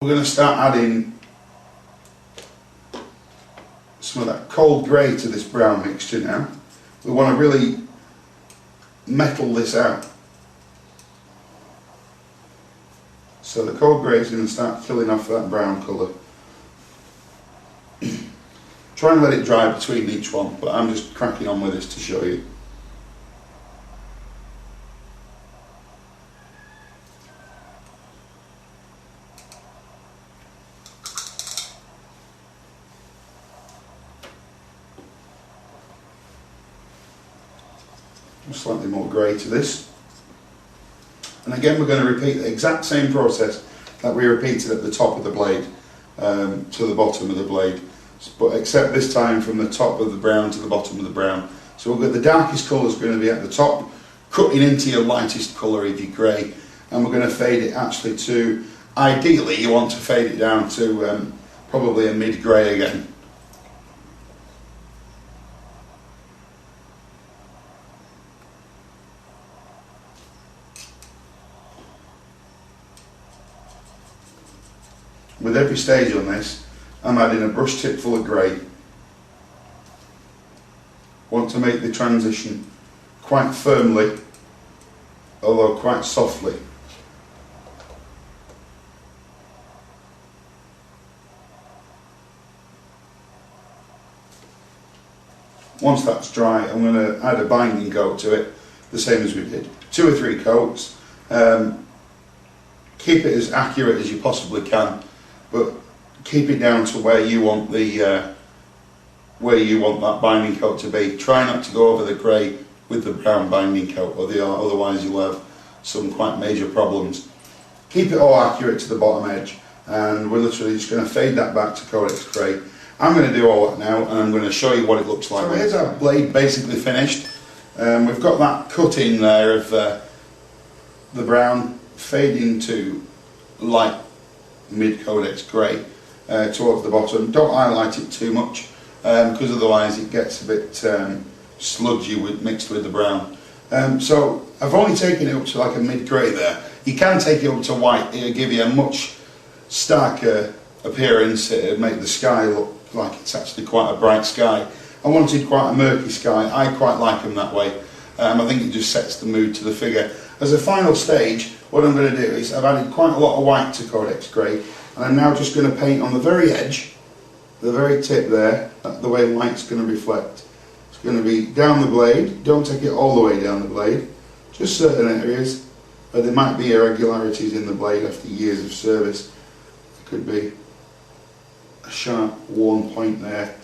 We're going to start adding some of that cold grey to this brown mixture now. We want to really metal this out. So the cold grey is going to start killing off that brown colour. Try and let it dry between each one, but I'm just cracking on with this to show you. Slightly more grey to this, and again we're going to repeat the exact same process that we repeated at the top of the blade to the bottom of the blade, but except this time from the top of the brown to the bottom of the brown. So we've got the darkest colour is going to be at the top, cutting into your lightest colour of your grey, and we're going to fade it actually to, ideally you want to fade it down to probably a mid grey again. With every stage on this, I'm adding a brush tip full of grey. Want to make the transition quite firmly, although quite softly. Once that's dry, I'm going to add a binding coat to it, the same as we did. 2 or 3 coats. Keep it as accurate as you possibly can, but keep it down to where you want the where you want that binding coat to be. Try not to go over the grey with the brown binding coat, or otherwise you'll have some quite major problems. Keep it all accurate to the bottom edge, and we're literally just going to fade that back to Codex Grey. I'm going to do all that now, and I'm going to show you what it looks like. So here's our blade basically finished. We've got that cut in there of the brown fading to light mid Codex Grey towards the bottom. Don't highlight it too much because otherwise it gets a bit sludgy mixed with the brown. So I've only taken it up to like a mid grey there. You can take it up to white, it'll give you a much starker appearance, it'll make the sky look like it's actually quite a bright sky. I wanted quite a murky sky, I quite like them that way. I think it just sets the mood to the figure. As a final stage, what I'm going to do is I've added quite a lot of white to Codex Grey, and I'm now just going to paint on the very edge, the very tip there, the way light's going to reflect. It's going to be down the blade, don't take it all the way down the blade, just certain areas where there might be irregularities in the blade after years of service. There could be a sharp worn point there,